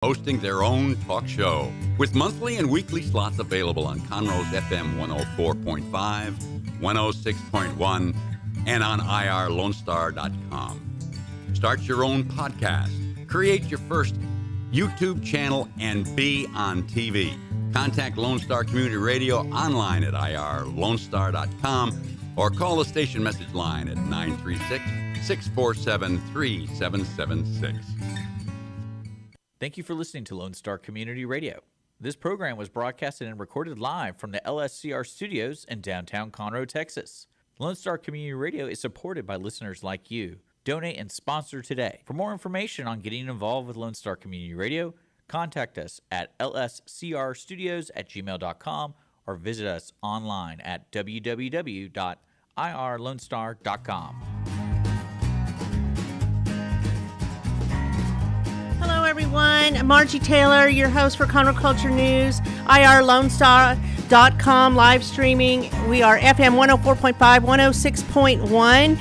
hosting their own talk show with monthly and weekly slots available on Conroe's FM 104.5, 106.1, and on irlonestar.com. Start your own podcast, create your first YouTube channel, and be on TV. Contact Lone Star Community Radio online at irlonestar.com or call the station message line at 936-647-3776. Thank you for listening to Lone Star Community Radio. This program was broadcasted and recorded live from the LSCR studios in downtown Conroe, Texas. Lone Star Community Radio is supported by listeners like you. Donate and sponsor today. For more information on getting involved with Lone Star Community Radio, contact us at lscrstudios@gmail.com or visit us online at www.irlonestar.com. Hello, everyone. Margie Taylor, your host for Conroe Culture News, irlonestar.com live streaming. We are FM 104.5, 106.1.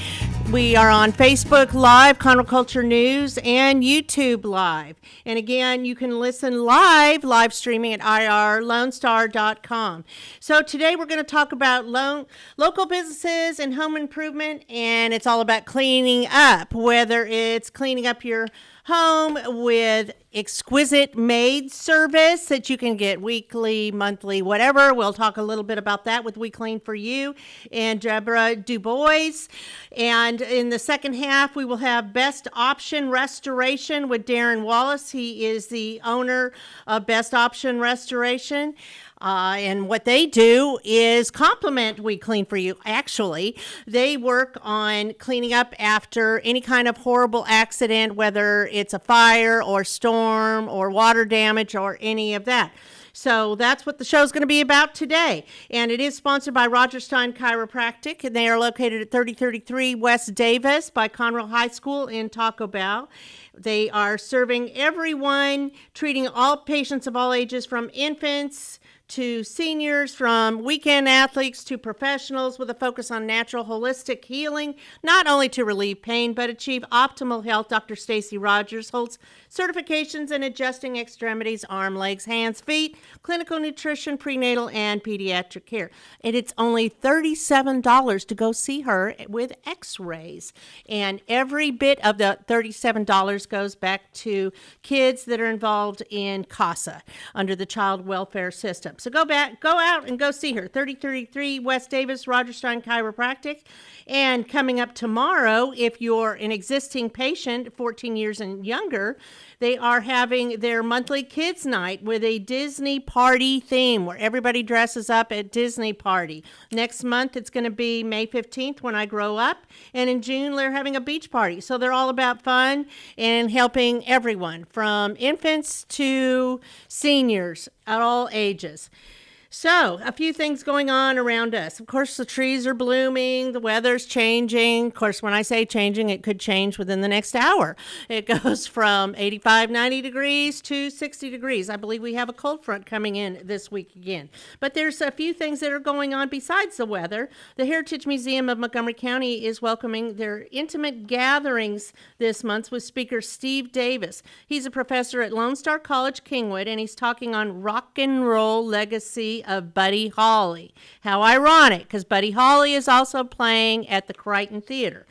We are on Facebook Live, Conroe Culture News, and YouTube Live. And again, you can listen live streaming at irlonestar.com. So today we're going to talk about local businesses and home improvement, and it's all about cleaning up, whether it's cleaning up your home with exquisite maid service that you can get weekly, monthly, whatever. We'll talk a little bit about that with We Clean For You and Debra Dubois. And in the second half, we will have Best Option Restoration with Darren Wallace. He is the owner of Best Option Restoration. And what they do is complement We Clean For You. Actually, they work on cleaning up after any kind of horrible accident, whether it's a fire or storm or water damage or any of that. So that's what the show is going to be about today. And it is sponsored by Roger Stein Chiropractic. And they are located at 3033 West Davis by Conroe High School in Taco Bell. They are serving everyone, treating all patients of all ages, from infants to seniors, from weekend athletes to professionals, with a focus on natural holistic healing, not only to relieve pain, but achieve optimal health. Dr. Stacy Rogers holds certifications in adjusting extremities, arm, legs, hands, feet, clinical nutrition, prenatal, and pediatric care. And it's only $37 to go see her with x-rays. And every bit of the $37 goes back to kids that are involved in CASA under the child welfare system. So go out and go see her. 3033 West Davis, Roger Stein Chiropractic. And coming up tomorrow, if you're an existing patient, 14 years and younger, they are having their monthly kids night with a Disney party theme where everybody dresses up at Disney party. Next month, it's going to be May 15th, When I Grow Up. And in June, they're having a beach party. So they're all about fun and helping everyone, from infants to seniors at all ages. So, a few things going on around us. Of course, the trees are blooming, the weather's changing. Of course, when I say changing, it could change within the next hour. It goes from 85, 90 degrees to 60 degrees. I believe we have a cold front coming in this week again. But there's a few things that are going on besides the weather. The Heritage Museum of Montgomery County is welcoming their intimate gatherings this month with speaker Steve Davis. He's a professor at Lone Star College, Kingwood, and he's talking on rock and roll legacy of Buddy Holly. How ironic, because Buddy Holly is also playing at the Crichton Theater.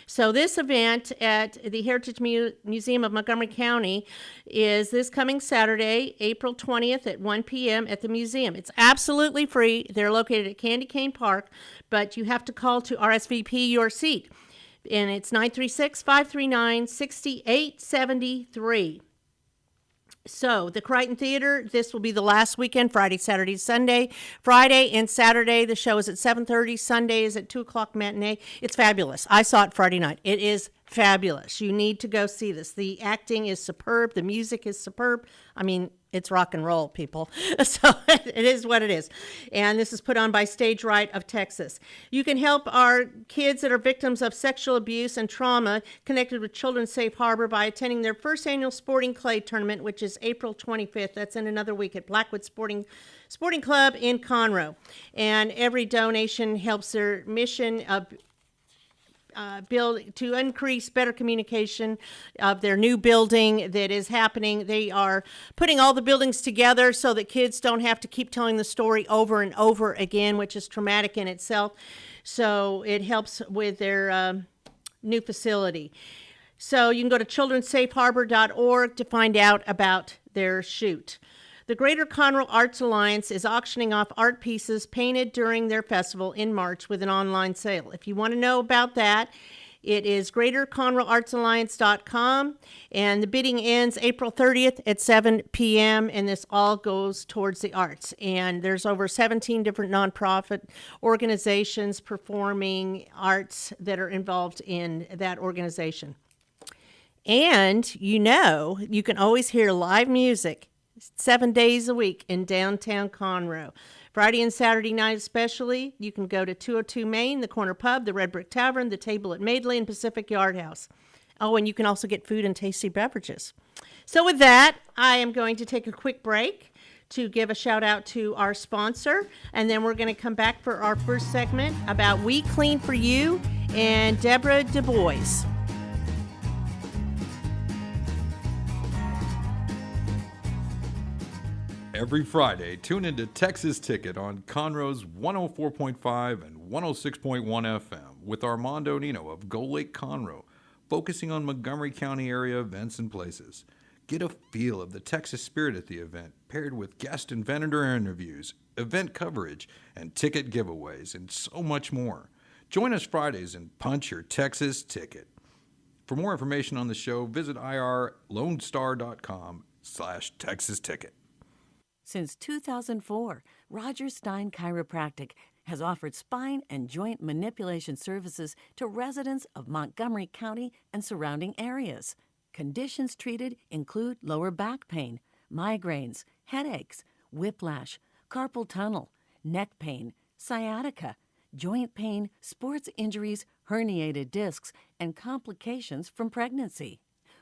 So this event at the Heritage Museum of Montgomery County is this coming Saturday, April 20th at 1 p.m. at the museum. It's absolutely free. They're located at Candy Cane Park, but you have to call to RSVP your seat. And it's 936-539-6873. So the Crichton Theater, this will be the last weekend, Friday, Saturday, Sunday. Friday and Saturday, the show is at 7:30. Sunday is at 2 o'clock matinee. It's fabulous. I saw it Friday night. It is fabulous. You need to go see this. The acting is superb. The music is superb. I mean, it's rock and roll, people. So it is what it is. And this is put on by Stage Right of Texas. You can help our kids that are victims of sexual abuse and trauma connected with Children's Safe Harbor by attending their first annual Sporting Clay Tournament, which is April 25th. That's in another week at Blackwood Sporting Club in Conroe. And every donation helps their mission of to increase better communication of their new building that is happening. They are putting all the buildings together so that kids don't have to keep telling the story over and over again, which is traumatic in itself. So it helps with their new facility. So you can go to childrensafeharbor.org to find out about their shoot. The Greater Conroe Arts Alliance is auctioning off art pieces painted during their festival in March with an online sale. If you want to know about that, it is greaterconroeartsalliance.com, and the bidding ends April 30th at 7 p.m., and this all goes towards the arts. And there's over 17 different nonprofit organizations performing arts that are involved in that organization. And you can always hear live music 7 days a week in downtown Conroe. Friday and Saturday night especially, you can go to 202 Main, the Corner Pub, the Red Brick Tavern, the Table at Madeley, and Pacific Yard House. Oh, and you can also get food and tasty beverages. So with that, I am going to take a quick break to give a shout out to our sponsor, and then we're going to come back for our first segment about We Clean For You and Debra Dubois. Every Friday, tune into Texas Ticket on Conroe's 104.5 and 106.1 FM with Armando Nino of Gull Lake Conroe, focusing on Montgomery County area events and places. Get a feel of the Texas spirit at the event, paired with guest and vendor interviews, event coverage, and ticket giveaways, and so much more. Join us Fridays and punch your Texas ticket. For more information on the show, visit irlonestar.com/Texas Ticket. Since 2004, Roger Stein Chiropractic has offered spine and joint manipulation services to residents of Montgomery County and surrounding areas. Conditions treated include lower back pain, migraines, headaches, whiplash, carpal tunnel, neck pain, sciatica, joint pain, sports injuries, herniated discs, and complications from pregnancy.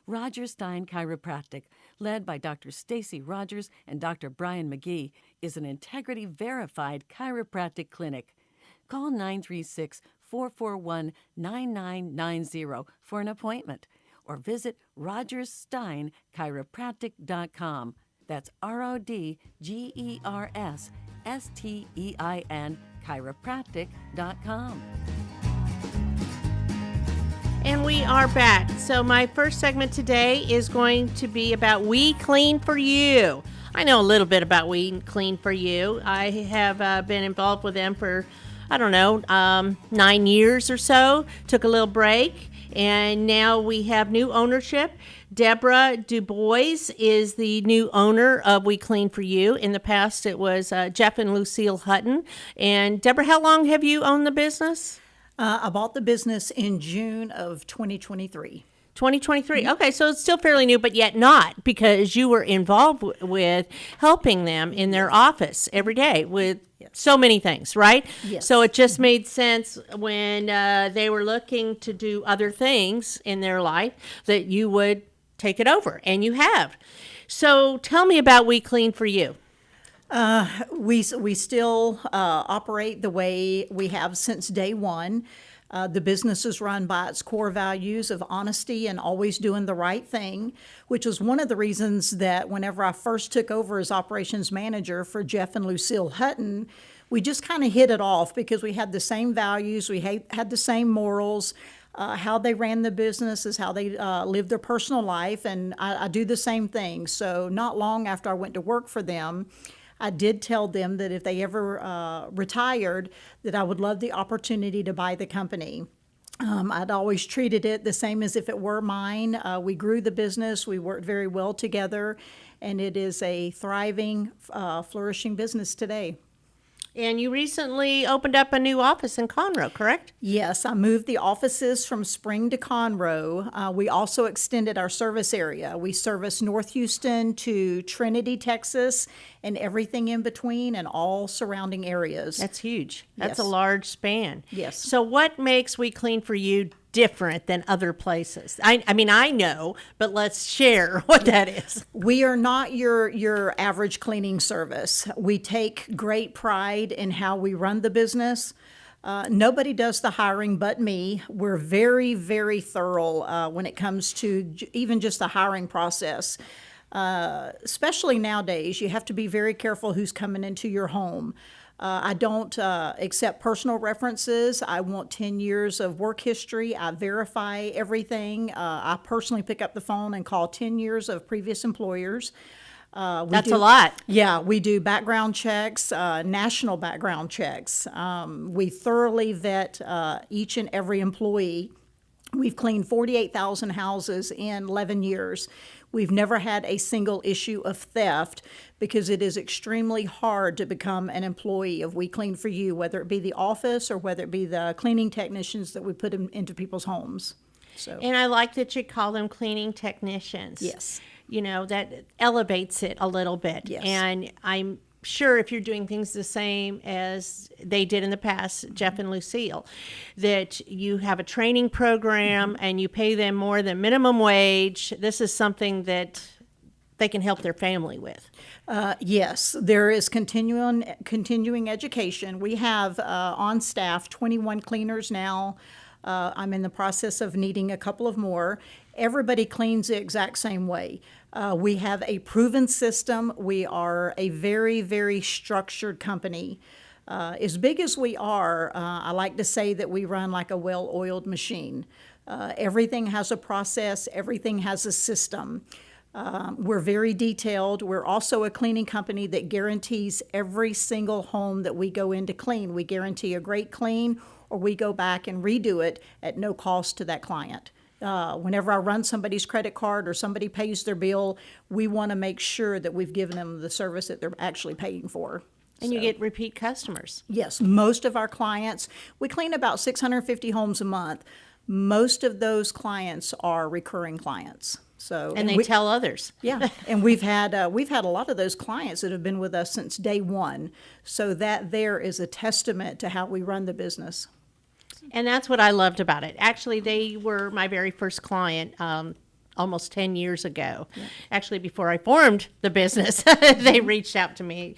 Roger Stein Chiropractic, led by Dr. Stacy Rogers and Dr. Brian McGee, is an integrity-verified chiropractic clinic. Call 936-441-9990 for an appointment, or visit rogerssteinchiropractic.com. That's RODGERSSTEIN chiropractic.com. And we are back. So my first segment today is going to be about We Clean For You. I know a little bit about We Clean For You. I have been involved with them for, 9 years or so. Took a little break, and now we have new ownership. Debra Dubois is the new owner of We Clean For You. In the past, it was Jeff and Lucille Hutton. And Debra, how long have you owned the business? I bought the business in June of 2023. 2023. Okay, so it's still fairly new, but yet not, because you were involved with helping them in their office every day with so many things, right? Yes. So it just made sense when they were looking to do other things in their life that you would take it over, and you have. So tell me about We Clean For You. We still operate the way we have since day one. The business is run by its core values of honesty and always doing the right thing, which was one of the reasons that whenever I first took over as operations manager for Jeff and Lucille Hutton, we just kind of hit it off because we had the same values, we had the same morals. How they ran the business is how they lived their personal life, and I do the same thing. So not long after I went to work for them, I did tell them that if they ever retired, that I would love the opportunity to buy the company. I'd always treated it the same as if it were mine. We grew the business. We worked very well together, and it is a thriving, flourishing business today. And you recently opened up a new office in Conroe, correct? Yes, I moved the offices from Spring to Conroe. We also extended our service area. We service North Houston to Trinity, Texas, and everything in between and all surrounding areas. That's huge. That's Yes. a large span. Yes. So what makes We Clean For You different than other places? I mean, I know, but let's share what that is. We are not your average cleaning service. We take great pride in how we run the business. Nobody does the hiring but me. We're very, very thorough when it comes to even just the hiring process. Especially nowadays, you have to be very careful who's coming into your home. I don't accept personal references. I want 10 years of work history. I verify everything. I personally pick up the phone and call 10 years of previous employers. That's a lot. Yeah, we do background checks, national background checks. We thoroughly vet each and every employee. We've cleaned 48,000 houses in 11 years. We've never had a single issue of theft because it is extremely hard to become an employee of We Clean For You, whether it be the office or whether it be the cleaning technicians that we put into people's homes. So, And I like that you call them cleaning technicians. yes. You know, that elevates it a little bit. Yes. And I'm sure if you're doing things the same as they did in the past, Jeff and Lucille, that you have a training program and you pay them more than minimum wage. This is something that they can help their family with. Yes, there is continuing education. We have on staff 21 cleaners now. I'm in the process of needing a couple of more. Everybody cleans the exact same way. We have a proven system. We are a very, very structured company. As big as we are, I like to say that we run like a well-oiled machine. Everything has a process. Everything has a system. We're very detailed. We're also a cleaning company that guarantees every single home that we go in to clean. We guarantee a great clean, or we go back and redo it at no cost to that client. Whenever I run somebody's credit card or somebody pays their bill, we want to make sure that we've given them the service that they're actually paying for. And you get repeat customers. Yes, most of our clients, we clean about 650 homes a month. Most of those clients are recurring clients. So, And they tell others. yeah, and we've had a lot of those clients that have been with us since day one. So that there is a testament to how we run the business. And that's what I loved about it. Actually, they were my very first client almost 10 years ago. Yeah. Actually, before I formed the business, they reached out to me.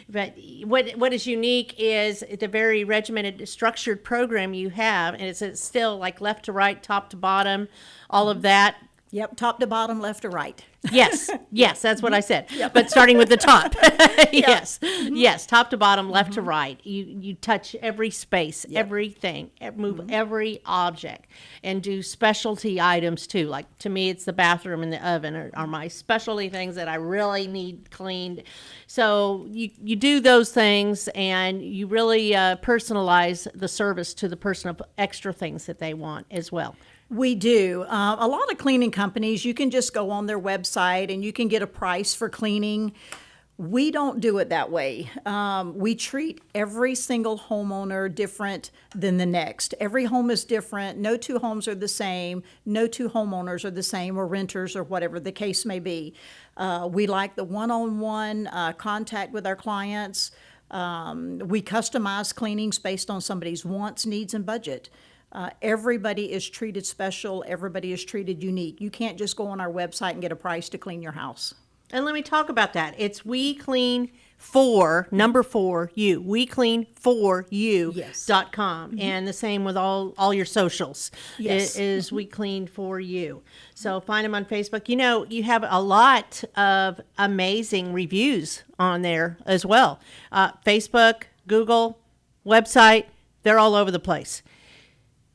But what is unique is the very regimented, structured program you have, and it's still like left to right, top to bottom, all of that. Yep, top to bottom, left to right. Yes, that's what I said. Yep. But starting with the top. Yes, top to bottom, left to right. You touch every space, everything, move every object, and do specialty items too. Like to me, it's the bathroom and the oven are my specialty things that I really need cleaned. So you do those things, and you really personalize the service to the person of extra things that they want as well. We do. A lot of cleaning companies, you can just go on their website and you can get a price for cleaning. We don't do it that way. We treat every single homeowner different than the next. Every home is different. No two homes are the same. No two homeowners are the same, or renters, or whatever the case may be. We like the one-on-one contact with our clients. We customize cleanings based on somebody's wants, needs, and budget. Everybody is treated special. Everybody is treated unique. You can't just go on our website and get a price to clean your house. And let me talk about that. It's We Clean For, number 4, you. WeCleanForYou.com. Yes. And the same with all your socials. Yes. It is We Clean For You. So find them on Facebook. You know, you have a lot of amazing reviews on there as well. Facebook, Google, website, they're all over the place.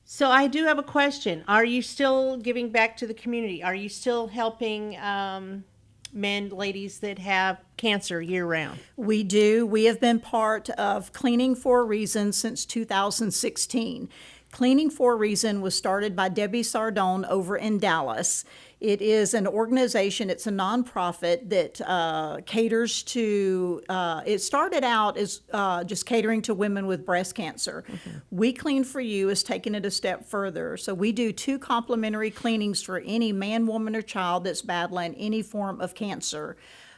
So I do have a question. Are you still giving back to the community? Are you still helping men, ladies that have cancer year-round? We do. We have been part of Cleaning for a Reason since 2016. Cleaning for a Reason was started by Debby over in Dallas. It is an organization, it's a nonprofit that caters to, it started out as just catering to women with breast cancer. Mm-hmm. We Clean For You is taking it a step further. So we do 2 complimentary cleanings for any man, woman, or child that's battling any form of cancer.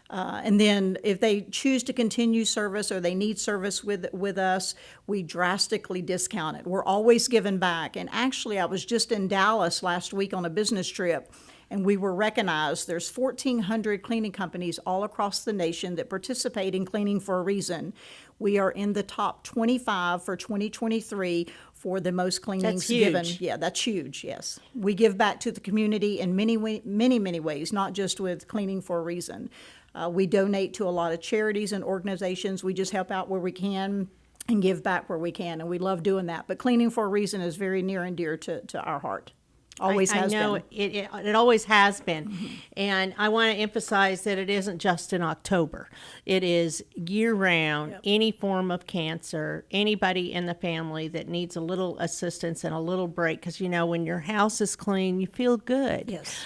And then if they choose to continue service or they need service with us, we drastically discount it. We're always giving back. And actually, I was just in Dallas last week on a business trip, and we were recognized. There's 1,400 cleaning companies all across the nation that participate in Cleaning for a Reason. We are in the top 25 for 2023 for the most cleanings given. Yeah, that's huge, yes. We give back to the community in many ways, not just with Cleaning for a Reason. We donate to a lot of charities and organizations. We just help out where we can and give back where we can, and we love doing that. But Cleaning for a Reason is very near and dear to our heart. Always has been. I know it always has been. Mm-hmm. And I want to emphasize that it isn't just in October. It is year-round, any form of cancer, anybody in the family that needs a little assistance and a little break. Because, when your house is clean, you feel good. Yes.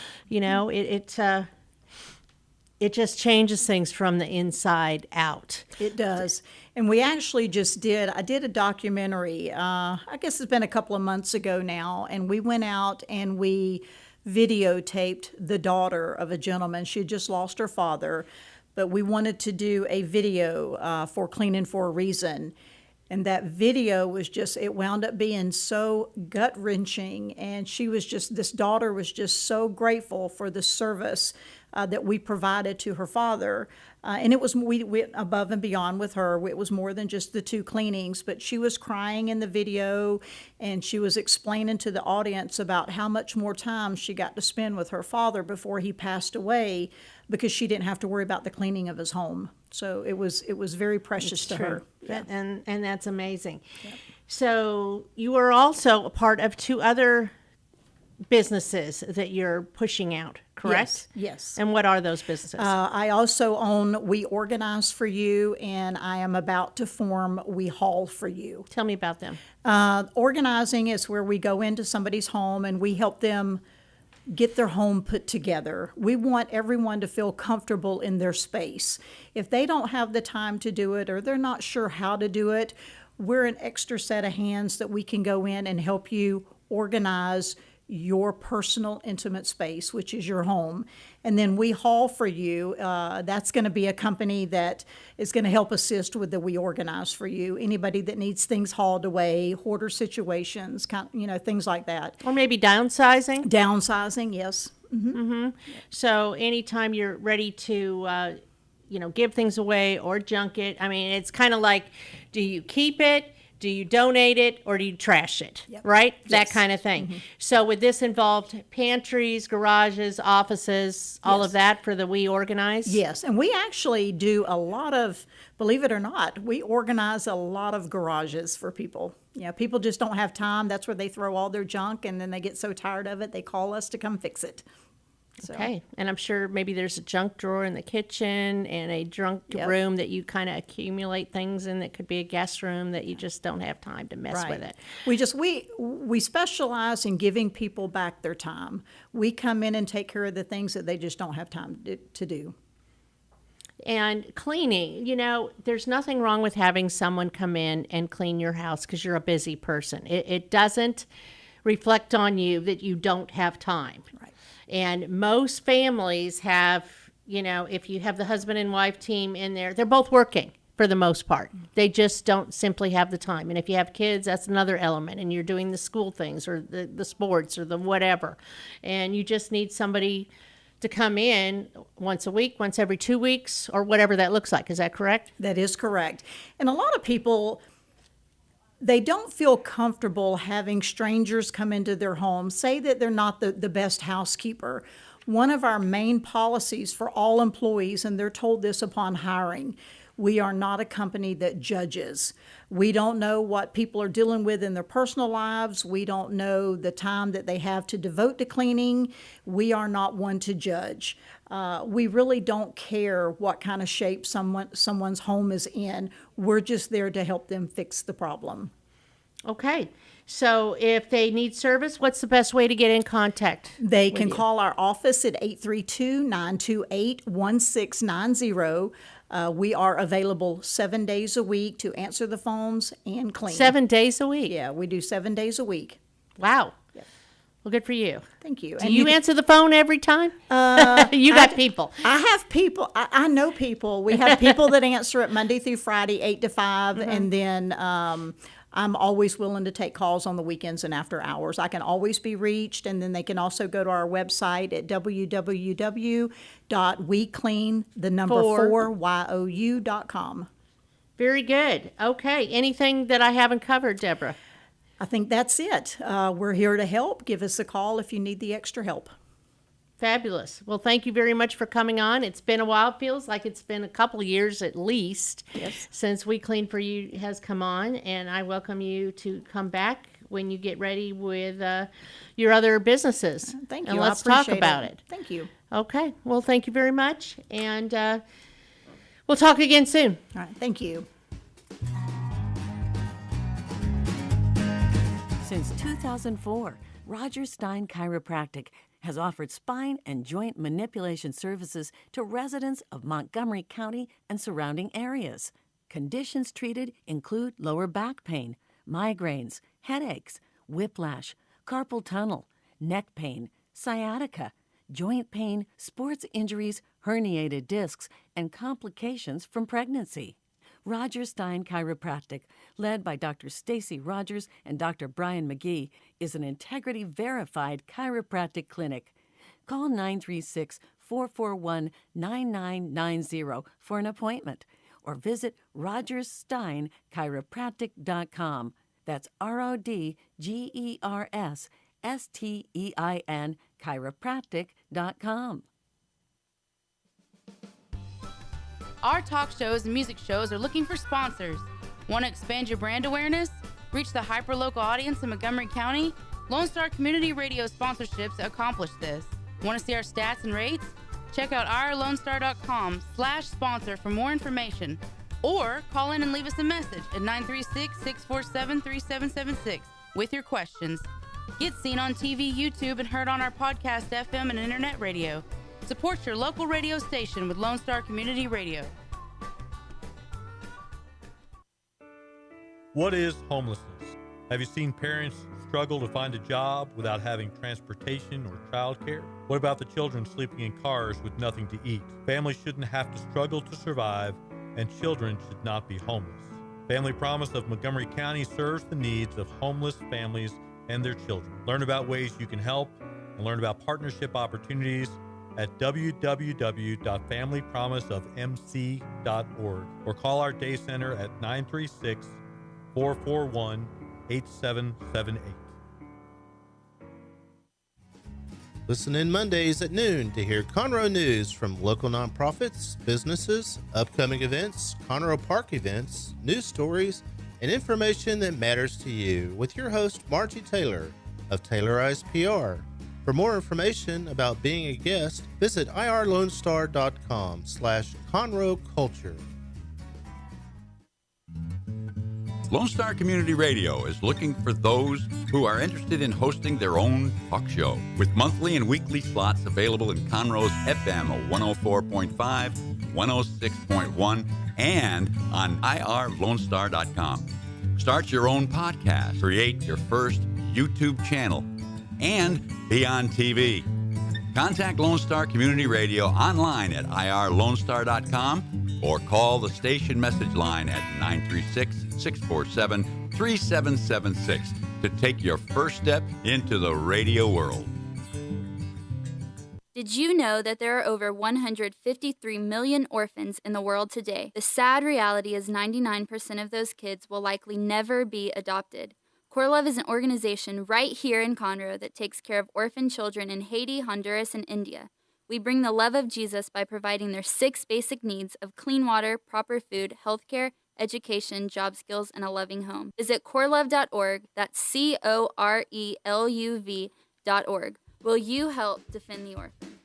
It just changes things from the inside out. It does. And we actually I did a documentary, I guess it's been a couple of months ago now, and we went out and we videotaped the daughter of a gentleman. She had just lost her father, but we wanted to do a video for Cleaning for a Reason. And that video was it wound up being so gut-wrenching, and this daughter was just so grateful for the service that we provided to her father. And it was, we went above and beyond with her. It was more than just the 2 cleanings, but she was crying in the video, and she was explaining to the audience about how much more time she got to spend with her father before he passed away, because she didn't have to worry about the cleaning of his home. So it was very precious to her. Yeah. And that's amazing. Yeah. So you are also a part of 2 other businesses that you're pushing out, correct? Yes. And what are those businesses? I also own We Organize for You, and I am about to form We Haul for You. Tell me about them. Organizing is where we go into somebody's home and we help them get their home put together. We want everyone to feel comfortable in their space. If they don't have the time to do it or they're not sure how to do it, we're an extra set of hands that we can go in and help you organize your personal intimate space, which is your home. And then We Haul for You, that's going to be a company that is going to help assist with the We Organize for You. Anybody that needs things hauled away, hoarder situations, things like that. Or maybe downsizing? Downsizing, yes. Mm-hmm. Mm-hmm. So anytime you're ready to, give things away or junk it, it's kind of like, do you keep it? Do you donate it, or do you trash it, right? Yes. That kind of thing. Mm-hmm. So would this involve pantries, garages, offices, all of that for the We Organize? Yes, and we actually do a lot of, believe it or not, we organize a lot of garages for people. People just don't have time. That's where they throw all their junk, and then they get so tired of it, they call us to come fix it. So. Okay, and I'm sure maybe there's a junk drawer in the kitchen and a junk room that you kind of accumulate things in that could be a guest room that you just don't have time to mess with it. We specialize in giving people back their time. We come in and take care of the things that they just don't have time to do. And cleaning, there's nothing wrong with having someone come in and clean your house because you're a busy person. It doesn't reflect on you that you don't have time. Right. And most families have, if you have the husband and wife team in there, they're both working for the most part. They just don't simply have the time. And if you have kids, that's another element. And you're doing the school things or the sports or the whatever. And you just need somebody to come in once a week, once every 2 weeks, or whatever that looks like. Is that correct? That is correct. And a lot of people, they don't feel comfortable having strangers come into their home, say that they're not the best housekeeper. One of our main policies for all employees, and they're told this upon hiring, we are not a company that judges. We don't know what people are dealing with in their personal lives. We don't know the time that they have to devote to cleaning. We are not one to judge. We really don't care what kind of shape someone's home is in. We're just there to help them fix the problem. Okay. So if they need service, what's the best way to get in contact? They can call our office at 832-928-1690. We are available 7 days a week to answer the phones and clean. 7 days a week? Yeah, we do 7 days a week. Wow. Yeah. Well, good for you. Thank you. Do you answer the phone every time? You got people. I have people. I know people. We have people that answer it Monday through Friday, 8 to 5, and then I'm always willing to take calls on the weekends and after hours. I can always be reached, and then they can also go to our website at www.weclean4you.com. Very good. Okay. Anything that I haven't covered, Debra? I think that's it. We're here to help. Give us a call if you need the extra help. Fabulous. Well, thank you very much for coming on. It's been a while. Feels like it's been a couple of years at least since We Clean For You has come on, and I welcome you to come back when you get ready with your other businesses. Thank you. And I let's talk appreciate about it. Thank you. Okay. Well, thank you very much, and we'll talk again soon. All right. Thank you. Since 2004, Roger Stein Chiropractic has offered spine and joint manipulation services to residents of Montgomery County and surrounding areas. Conditions treated include lower back pain, migraines, headaches, whiplash, carpal tunnel, neck pain, sciatica, joint pain, sports injuries, herniated discs, and complications from pregnancy. Roger Stein Chiropractic, led by Dr. Stacy Rogers and Dr. Brian McGee, is an integrity-verified chiropractic clinic. Call 936-441-9990 for an appointment, or visit rogerssteinchiropractic.com. That's RODGERSSTEIN chiropractic.com. Our talk shows and music shows are looking for sponsors. Want to expand your brand awareness? Reach the hyperlocal audience in Montgomery County? Lone Star Community Radio sponsorships accomplish this. Want to see our stats and rates? Check out irlonestar.com/sponsor for more information. Or call in and leave us a message at 936-647-3776 with your questions. Get seen on TV, YouTube, and heard on our podcast, FM, and internet radio. Support your local radio station with Lone Star Community Radio. What is homelessness? Have you seen parents struggle to find a job without having transportation or childcare? What about the children sleeping in cars with nothing to eat? Families shouldn't have to struggle to survive, and children should not be homeless. Family Promise of Montgomery County serves the needs of homeless families and their children. Learn about ways you can help and learn about partnership opportunities at www.familypromiseofmc.org or call our day center at 936-441-8778. Listen in Mondays at noon to hear Conroe news from local nonprofits, businesses, upcoming events, Conroe Park events, news stories, and information that matters to you with your host, Margie Taylor of Taylorized PR. For more information about being a guest, visit irlonestar.com/Conroe Culture. Lone Star Community Radio is looking for those who are interested in hosting their own talk show with monthly and weekly slots available in Conroe's FM 104.5, 106.1, and on irlonestar.com. Start your own podcast, create your first YouTube channel, and be on TV. Contact Lone Star Community Radio online at irlonestar.com or call the station message line at 936-647-3776 to take your first step into the radio world. Did you know that there are over 153 million orphans in the world today? The sad reality is 99% of those kids will likely never be adopted. Core Love is an organization right here in Conroe that takes care of orphan children in Haiti, Honduras, and India. We bring the love of Jesus by providing their 6 basic needs of clean water, proper food, healthcare, education, job skills, and a loving home. Visit corelove.org, that's CORELUV.org. Will you help defend the orphan?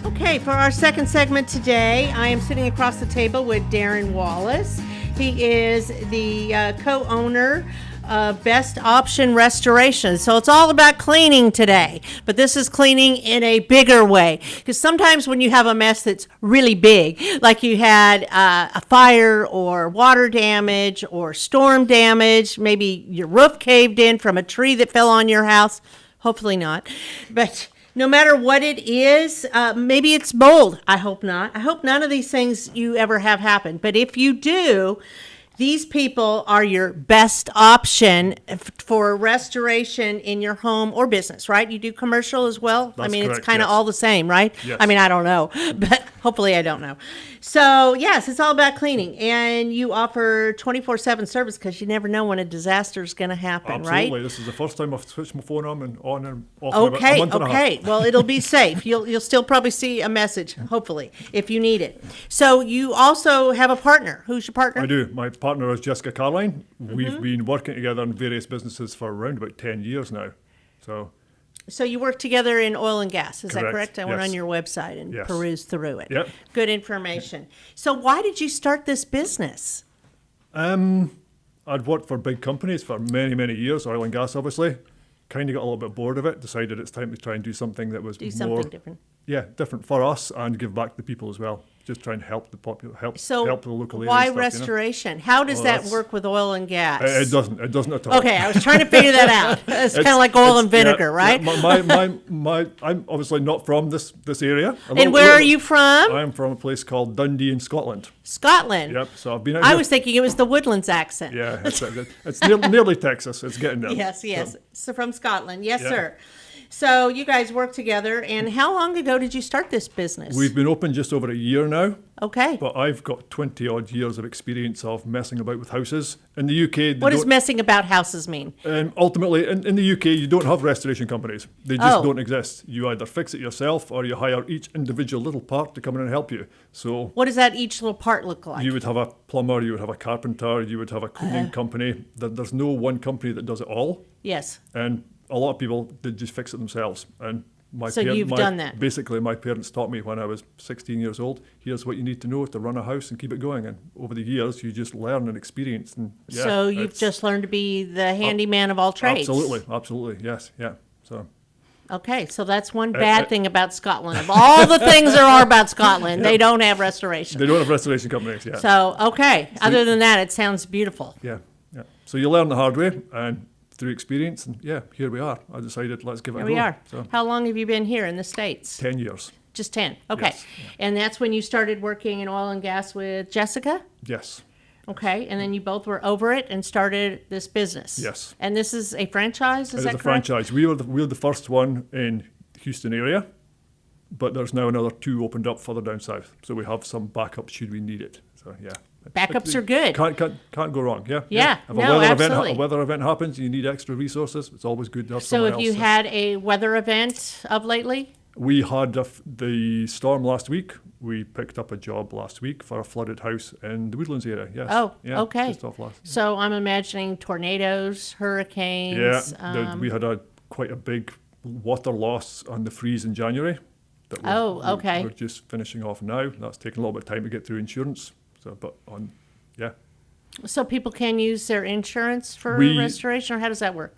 Okay, for our second segment today, I am sitting across the table with Darren Wallace. He is the co-owner of Best Option Restoration. So it's all about cleaning today, but this is cleaning in a bigger way. Because sometimes when you have a mess that's really big, like you had a fire or water damage or storm damage, maybe your roof caved in from a tree that fell on your house, hopefully not, but no matter what it is, maybe it's mold. I hope not. I hope none of these things you ever have happen. But if you do, these people are your best option for restoration in your home or business, right? You do commercial as well? I That's mean, correct, it's kind of yes. all the same, right? Yes. I mean, I don't know, but hopefully I don't know. So, yes, it's all about cleaning. And you offer 24/7 service because you never know when a disaster is going to happen, Absolutely. right? This is the first time I've switched my phone on and off in about a Okay, month and a half. okay. Well, it'll be safe. You'll still probably see a message, hopefully, if you need it. So you also have a partner. Who's your partner? I do. My partner is Jessica Carline. Mm-hmm. We've been working together in various businesses for around about 10 years now. So you work together in oil and gas, is that Correct, correct? I went yes. on your website and Yes. perused through it. Yep. Good information. So why did you start this business? I'd worked for big companies for many, many years, oil and gas, obviously. Kind of got a little bit bored of it, decided it's time to try and do something that was Do more, something different. yeah, different for us and give back to the people as well. Just try and help the help So the local area. why and stuff, restoration? How does Well, that that's- work with oil and gas? It doesn't at all. Okay, I was trying to figure that out. It's kind of like oil and vinegar, right? I'm obviously not from this area. And where are you from? I'm from a place called Dundee in Scotland. Scotland. Yep. So I've been out I here. was thinking it was the Woodlands accent. Yeah, it's nearly Texas. It's getting there. Yes. So from Scotland. Yes, Yeah. sir. So you guys work together. And how long ago did you start this business? We've been open just over a year now. Okay. But I've got 20 odd years of experience of messing about with houses. In the UK, What does messing about houses mean? ultimately, in the UK, you don't have restoration companies. They just Oh. don't exist. You either fix it yourself or you hire each individual little part to come in and help you. So What does that each little part look like? you would have a plumber, you would have a carpenter, you would have a cleaning company. There's no one company that does it all. Yes. And a lot of people, they just fix it themselves. And So you've done that. Basically, my parents taught me when I was 16 years old, here's what you need to know to run a house and keep it going. And over the years, you just learn and experience. And yeah, So you've it's- just learned to be the handyman of all trades. Absolutely, yes, yeah. So Okay, so that's one bad thing about Scotland. Of all the things there are about Scotland, they don't have restoration. they don't have restoration companies, yeah. So, okay. Other than that, it sounds beautiful. Yeah. So you learn the hard way and through experience, and yeah, here we are. I decided let's give it Here a go. we are. So How long have you been here in the States? 10 years. Just 10. Okay. Yes, And that's when you started working in oil and gas with Jessica? Yes. Okay. And then you both were over it and started this business? Yes. And this is a franchise, It is is that a correct? franchise. We were the first one in Houston area, but there's now another 2 opened up further down south. So we have some backup should we need it. So yeah. Backups are good. Can't go wrong. Yeah. Yeah, If no, absolutely. a weather event happens, you need extra resources. It's always good to have So someone have else. you had a weather event of lately? We had the storm last week. We picked up a job last week for a flooded house in the Woodlands area. Yes. Oh, yeah, okay. Just off last. So I'm imagining tornadoes, hurricanes. Yeah. We had quite a big water loss on the freeze in January. That Okay. We're just finishing off now. That's taken a little bit of time to get through insurance. So, yeah. So people can use their insurance for We- restoration, or how does that work?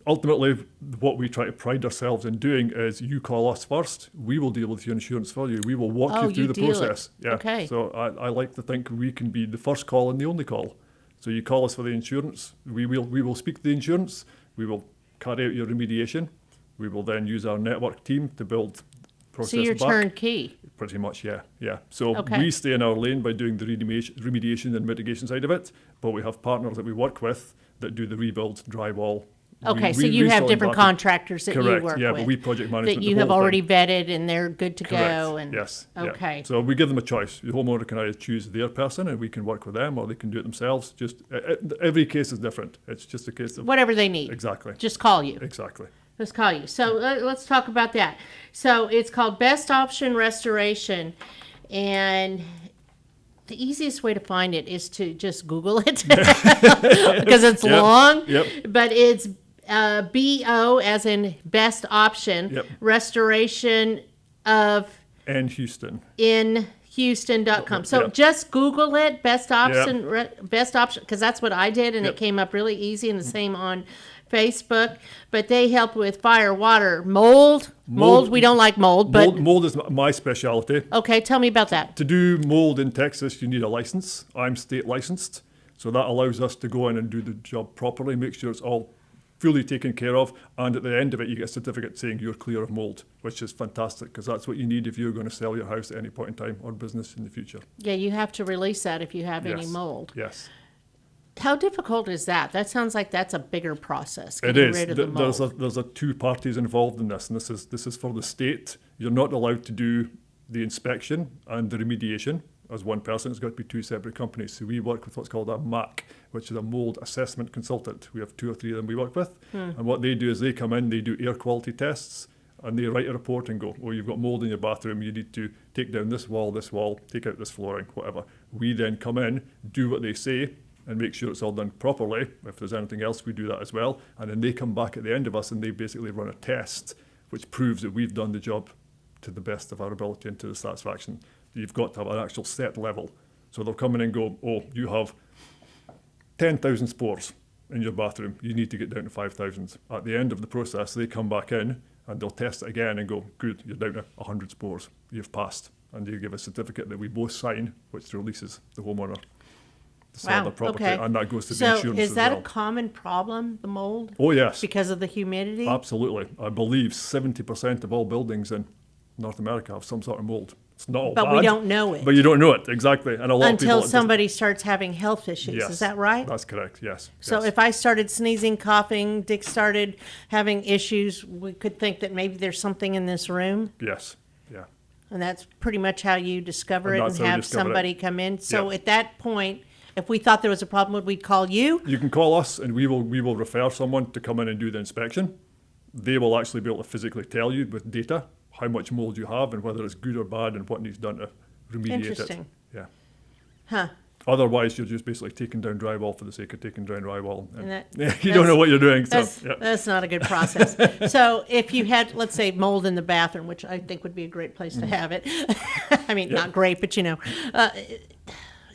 Ultimately, what we try to pride ourselves in doing is you call us first. We will deal with your insurance for you. We will walk Oh, you through you the deal it. process. Yeah. Okay. So I like to think we can be the first call and the only call. So you call us for the insurance. We will speak to the insurance. We will carry out your remediation. We will then use our network team to build process So you're back. turnkey. Pretty much, yeah. So Okay. we stay in our lane by doing the remediation and mitigation side of it, but we have partners that we work with that do the rebuild, drywall. Okay, so you have different contractors that you Correct, work yeah, with. but we project manage that you the have whole thing. already vetted and they're good to Correct. go. And Yes. yeah. Okay. So we give them a choice. The homeowner can either choose their person and we can work with them, or they can do it themselves. Just every case is different. It's just a case of Whatever they need. Exactly. Just call you. Exactly. Let's call you. So let's talk about that. So it's called Best Option Restoration, and the easiest way to find it is to just Google it because it's Yep. long. Yep. But it's BO as in Best Option Yep. Restoration of And Houston. in Houston.com. So Yep. just Google it, best option, best option, because that's what I did, and Yep. it came up really easy, and the same on Facebook. But they help with fire, water, mold. We don't like mold, but Mold is my specialty. okay, tell me about that. To do mold in Texas, you need a license. I'm state licensed, so that allows us to go in and do the job properly, make sure it's all fully taken care of, and at the end of it, you get a certificate saying you're clear of mold, which is fantastic because that's what you need if you're going to sell your house at any point in time or business in the future. Yeah, you have to release that if you have any Yes. mold. Yes. How difficult is that? That sounds like that's a bigger process. It Getting is. rid of the mold. There's a two parties involved in this, and this is for the state. You're not allowed to do the inspection and the remediation as one person. It's got to be two separate companies. So we work with what's called a MAC, which is a mold assessment consultant. We have 2 or 3 of them we work with. And what they do is they come in, they do air quality tests, and they write a report and go, oh, you've got mold in your bathroom, you need to take down this wall, take out this flooring, whatever. We then come in, do what they say, and make sure it's all done properly. If there's anything else, we do that as well. And then they come back at the end of us and they basically run a test which proves that we've done the job to the best of our ability and to the satisfaction. You've got to have an actual set level. So they'll come in and go, oh, you have 10,000 spores in your bathroom. You need to get down to 5,000. At the end of the process, they come back in and they'll test it again and go, good, you're down to 100 spores. You've passed. And you give a certificate that we both sign, which releases the homeowner to sell the property. Okay. And that goes to the So insurance is as that well. a common problem, the mold? Oh, yes. Because of the humidity? Absolutely. I believe 70% of all buildings in North America have some sort of mold. It's not all But bad, we don't know it. But you don't know it, exactly. And a lot of people... Until somebody starts having health issues. Yes, Is that right? That's correct, yes. So yes. if I started sneezing, coughing, Dick started having issues, we could think that maybe there's something in this room? Yes, yeah. And that's pretty much how you discover And it that's and how we have discover it. somebody come in? So Yeah. at that point, if we thought there was a problem, would we call you? You can call us and we will refer someone to come in and do the inspection. They will actually be able to physically tell you with data how much mold you have and whether it's good or bad and what needs done to remediate it. Interesting. Yeah. Huh. Otherwise, you're just basically taking down drywall for the sake of taking down drywall. And that- you don't know what you're doing. So, That's, yeah. that's not a good process. So if you had, let's say, mold in the bathroom, which I think would be a great place to have it. I mean, not great, but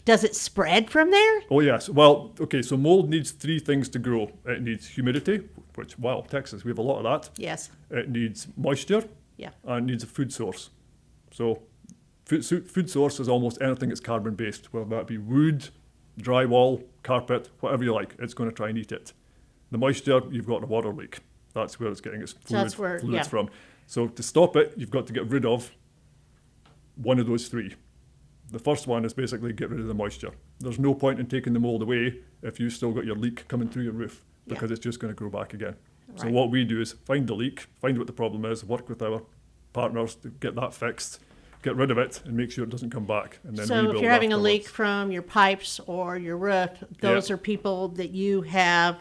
does it spread from there? Oh, yes. Well, okay, so mold needs 3 things to grow. It needs humidity, which, wow, Texas, we have a lot of that. Yes. It needs moisture. Yeah. And it needs a food source. So food source is almost anything that's carbon-based, whether that be wood, drywall, carpet, whatever you like, it's going to try and eat it. The moisture, you've got a water leak. That's where it's getting its fluids from. So to stop it, you've got to get rid of one of those 3. The first one is basically get rid of the moisture. There's no point in taking the mold away if you've still got your leak coming through your roof because it's just going to grow back again. So Right. what we do is find the leak, find what the problem is, work with our partners to get that fixed, get rid of it and make sure it doesn't come back. And then So rebuild if you're having a leak afterwards. from your pipes or your roof, those are people that you have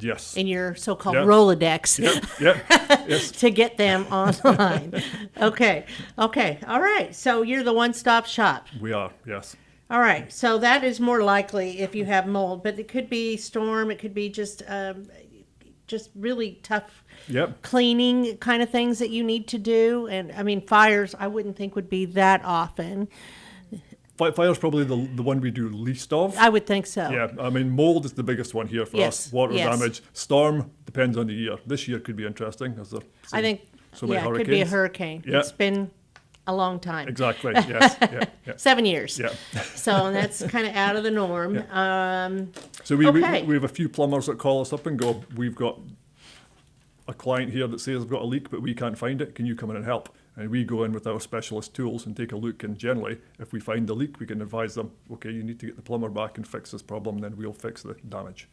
Yes. in your so-called Yeah. Rolodex Yes. to get them online. Okay. All right. So you're the one-stop shop. We are, yes. All right. So that is more likely if you have mold, but it could be storm. It could be just really tough Yep. cleaning kind of things that you need to do. And I mean, fires, I wouldn't think would be that often. Fire's probably the one we do least of. I would think so. Yeah, I mean, mold is the biggest one here for Yes, us. Water yes. damage. Storm depends on the year. This year could be interesting. As there I think, so many it could be a hurricanes. hurricane. Yeah. It's been a long time. Exactly, yes. Yeah. 7 years. Yeah. So that's kind of out of the norm. So we Okay. have a few plumbers that call us up and go, we've got a client here that says they've got a leak, but we can't find it. Can you come in and help? And we go in with our specialist tools and take a look. And generally, if we find the leak, we can advise them, okay, you need to get the plumber back and fix this problem, and then we'll fix the damage.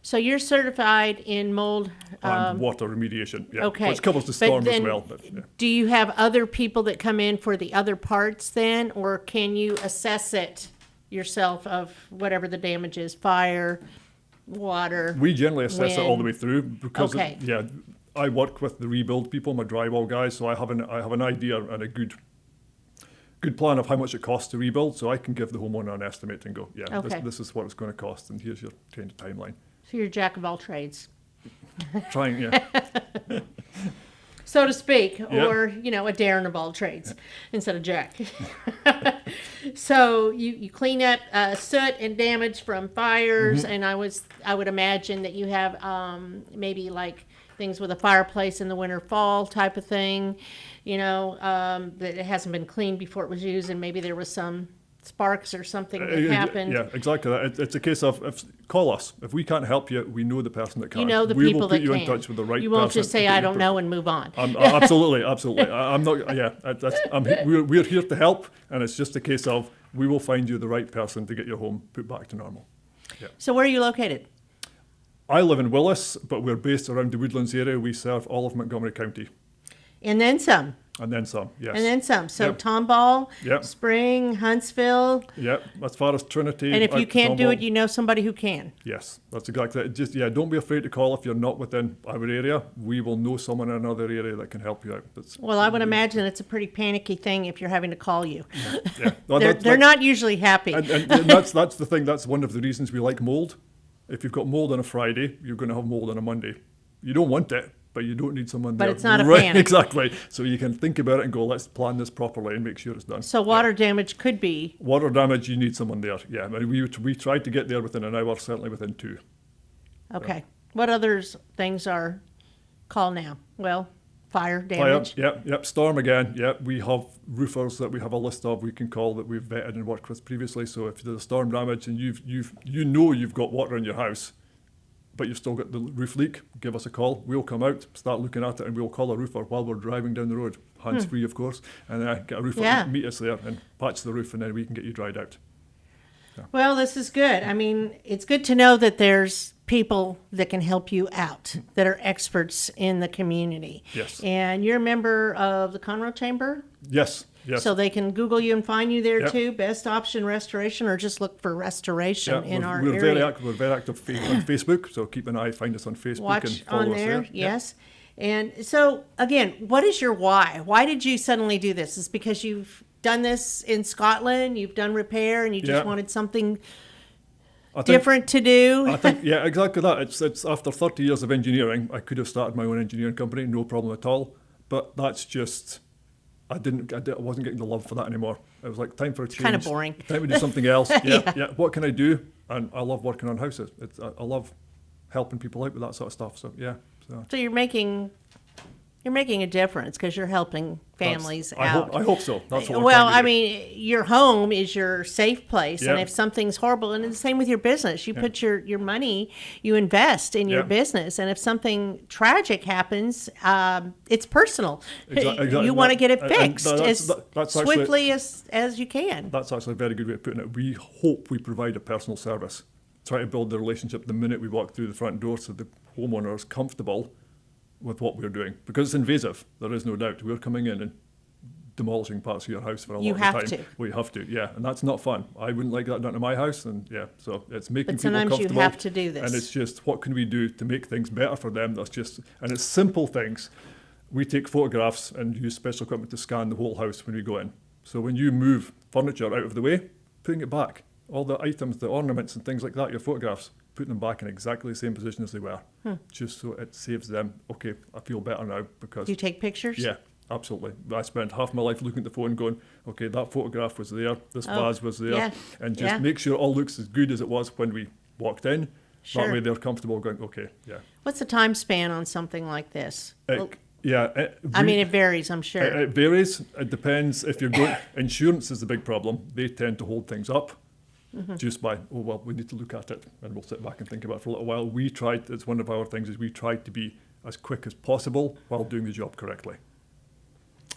So you're certified in mold. And water remediation, yeah, Okay. which covers the But storm as then well. But, yeah. Do you have other people that come in for the other parts then, or can you assess it yourself of whatever the damage is, fire, water? We generally assess it all the way through because, Okay. I work with the rebuild people, my drywall guys, so I have an idea and a good plan of how much it costs to rebuild, so I can give the homeowner an estimate and go, Okay. this is what it's going to cost, and here's your kind of timeline. So you're a jack of all trades, Trying, yeah. so to speak, or, a Darren of all trades instead of Jack. So you clean up soot and damage from fires, and I would imagine that you have maybe like things with a fireplace in the winter, fall type of thing, that it hasn't been cleaned before it was used, and maybe there was some sparks or something that happened. Yeah, exactly that. It's a case of, call us. If we can't help you, we know the person that can. You know the we people will put that you can. in touch with the right person. You won't just say, to get I you don't put- know, and move on. Absolutely. I'm not. Yeah, we're here to help, and it's just a case of we will find you the right person to get your home put back to normal. Yeah. So where are you located? I live in Willis, but we're based around the Woodlands area. We serve all of Montgomery County. And then some. And then some, yes. And then some. So Yep. Tomball, Yep. Spring, Huntsville. Yep, as far as Trinity. And if you out to can't do Tomball. it, you know somebody who can. Yes, that's exactly it. Just, don't be afraid to call if you're not within our area. We will know someone in another area that can help you out. Well, I would imagine it's a pretty panicky thing if you're having to call you. Yeah. Well, They're not usually happy. And that's the thing. That's one of the reasons we like mold. If you've got mold on a Friday, you're going to have mold on a Monday. You don't want it, but you don't need someone But there. it's not a right, panic. Exactly. So you can think about it and go, let's plan this properly and make sure it's done. So water damage could be. Water damage, you need someone there. Yeah, I mean, we tried to get there within an hour, certainly within 2. Okay. What others things are call now? Well, fire Fire, damage. yep. Storm again, yep. We have roofers that we have a list of we can call that we've vetted and worked with previously. So if there's storm damage and you've got water in your house, but you've still got the roof leak, give us a call. We'll come out, start looking at it, and we'll call a roofer while we're driving down the road, hands-free, of course, and get a roofer Yeah. to meet us there and patch the roof, and then we can get you dried out. Well, this is good. I mean, it's good to know that there's people that can help you out, that are experts in the community. Yes. And you're a member of the Conroe Chamber? Yes. So they can Google you and find you there Yep. too, Best Option Restoration, or just look for restoration in our we're area. We're very active on Facebook, so keep an eye, find us on Facebook Watch and follow on us there, there. yes. And so, again, what is your why? Why did you suddenly do this? Is because you've done this in Scotland, you've done repair, and you just Yeah. wanted something I think- different to do? I think, yeah, exactly that. It's after 30 years of engineering, I could have started my own engineering company, no problem at all. But that's just, I wasn't getting the love for that anymore. It was like, time for a change. Kind of boring. Time to do something else. Yeah, Yeah. yeah. What can I do? And I love working on houses. I love helping people out with that sort of stuff. So yeah. So you're making a difference because you're helping families I out. hope so. That's what we're Well, trying to I do. mean, your home is your safe place, and Yeah. if something's horrible, and it's the same with your business, you put your money, you invest in your Yeah. business, and if something tragic happens, it's personal. Exactly. You want to get it And fixed that's actually- swiftly as you can. That's actually a very good way of putting it. We hope we provide a personal service. Try to build the relationship the minute we walk through the front door so the homeowner is comfortable with what we're doing. Because it's invasive, there is no doubt. We're coming in and demolishing parts of your house for a You lot have of the time. to. We have to, yeah. And that's not fun. I wouldn't like that done to my house. And yeah, so it's making But people sometimes you comfortable. have to do this. And it's just, what can we do to make things better for them? And it's simple things. We take photographs and use special equipment to scan the whole house when we go in. So when you move furniture out of the way, putting it back. All the items, the ornaments and things like that, your photographs, putting them back in exactly the same position as they were. Just so it saves them, okay, I feel better now because... Do you take pictures? Yeah, absolutely. I spent half my life looking at the phone going, okay, that photograph was there, this vase was there, yeah, and just yeah. make sure it all looks as good as it was when we walked in. Sure. That way they're comfortable going, okay, yeah. What's the time span on something like this? I mean, it varies, I'm sure. It varies. It depends if you're going. Insurance is the big problem. They tend to hold things up just by, oh, well, we need to look at it and we'll sit back and think about it for a little while. It's one of our things is we tried to be as quick as possible while doing the job correctly.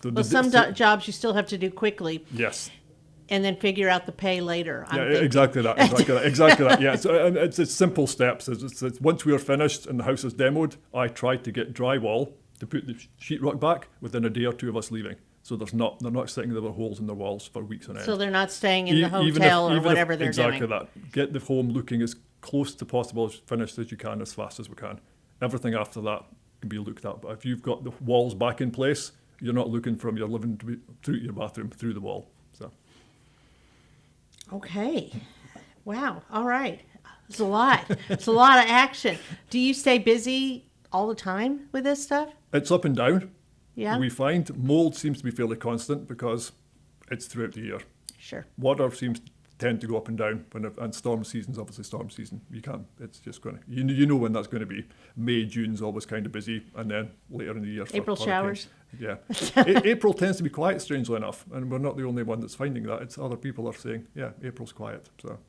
Well, some jobs you still have to do quickly. Yes. And then figure out the pay later. I'm thinking. Exactly that. Exactly that. Yeah, so, and it's simple steps. It's once we are finished and the house is demoed, I tried to get drywall to put the sheetrock back within a day or two of us leaving. So they're not sitting there with holes in their walls for weeks on end. So they're not staying in the hotel or whatever they're doing. Exactly that. Get the home looking as close to possible, as finished as you can, as fast as we can. Everything after that can be looked at. But if you've got the walls back in place, you're not looking from your living to through your bathroom, through the wall. So. Okay. Wow. All right. It's a lot. It's a lot of action. Do you stay busy all the time with this stuff? It's up and down. Yeah. We find mold seems to be fairly constant because it's throughout the year. Sure. Water seems to tend to go up and down, and storm season's obviously storm season. You can't. It's just going to. You know when that's going to be. May, June's always kind of busy, and then later in the year. April showers. Yeah. April tends to be quiet, strangely enough, and we're not the only one that's finding that. It's other people are saying, yeah, April's quiet. So,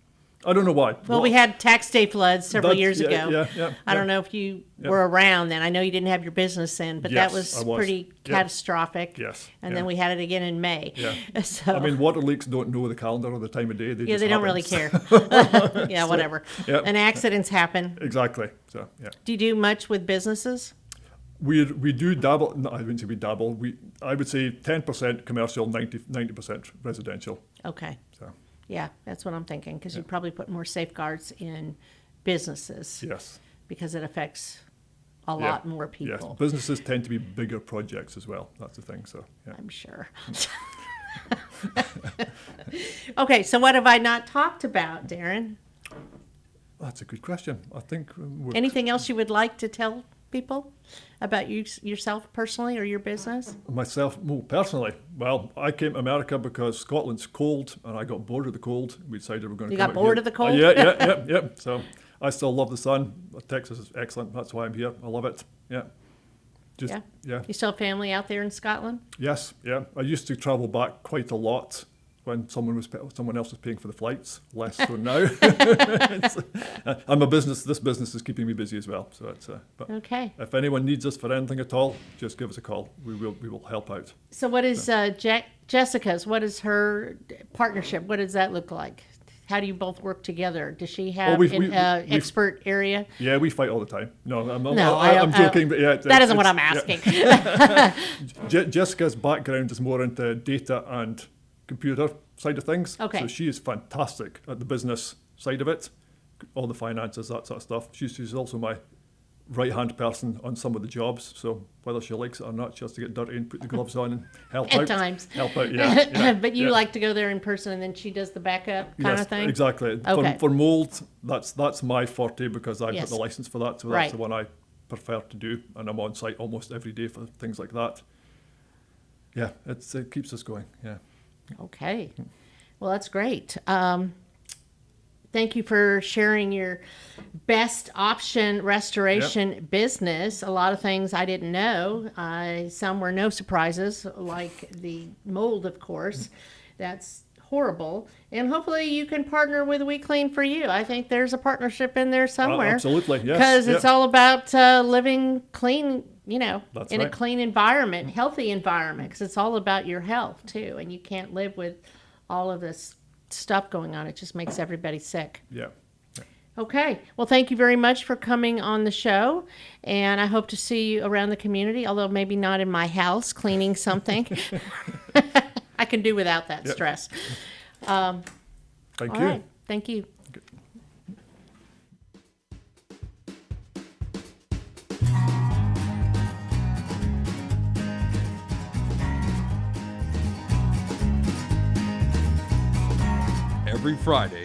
I don't know why. Well, we had tax day floods several That's- years yeah, ago. yeah, I don't know if you were around then. I know you didn't have your business then, but Yes, that was, I was. pretty Yeah. catastrophic. Yes, And then yeah. we had it again in May. Yeah. So, I mean, water leaks don't know the calendar or the time of day. yeah, just they don't happen. really care. Yeah, whatever. yeah. And accidents happen. Exactly. So, yeah. Do you do much with businesses? We do dabble. No, I wouldn't say we dabble. I would say 10% commercial, 90% residential. Okay. So Yeah, that's what I'm thinking, because you probably put more safeguards in businesses. yes. Because it affects a Yeah. lot more Yes. people. Businesses tend to be bigger projects as well. That's the thing. So yeah. I'm sure. Okay, so what have I not talked about, Darren? That's a good question. I think Anything else you would like to tell people about yourself personally or your business? myself, personally, well, I came to America because Scotland's cold and I got bored of the cold. We decided we're going to You come got out bored here. of the cold? Yeah. So I still love the sun. Texas is excellent. That's why I'm here. I love it. Yeah. Just, yeah. You still have family out there in Scotland? Yes, yeah. I used to travel back quite a lot when someone else was paying for the flights. Less so now. I'm a business. This business is keeping me busy as well. So it's. But Okay. if anyone needs us for anything at all, just give us a call. We will help out. So what is Jessica's? What is her partnership? What does that look like? How do you both work together? Does she have we've- expert area? Yeah, we fight all the time. No, No, I'm joking. But yeah, That isn't what I'm asking. Jessica's background is more into data and computer side of things. Okay. So she is fantastic at the business side of it, all the finances, that sort of stuff. She's also my right-hand person on some of the jobs. So whether she likes it or not, she has to get dirty and put the gloves on and help out. At times. Help out, yeah. But you yeah. like to go there in person, and then she does the backup kind Yes, of thing? exactly. Okay. For mold, that's my forte because I've Yes. got the license for that. So Right. that's the one I prefer to do, and I'm on site almost every day for things like that. Yeah, it keeps us going. Yeah. Okay. Well, that's great. Thank you for sharing your best option restoration business. A lot of things I didn't know. Some were no surprises, like the mold, of course. That's horrible. And hopefully you can partner with We Clean for You. I think there's a partnership in there somewhere. Absolutely, yes. Because it's yeah. all about living clean, That's in a right. clean environment, healthy environment, because it's all about your health too. And you can't live with all of this stuff going on. It just makes everybody sick. Yeah. Okay. Well, thank you very much for coming on the show. And I hope to see you around the community, although maybe not in my house cleaning something. I can do without that stress. Thank All you. right. Thank you. Every Friday,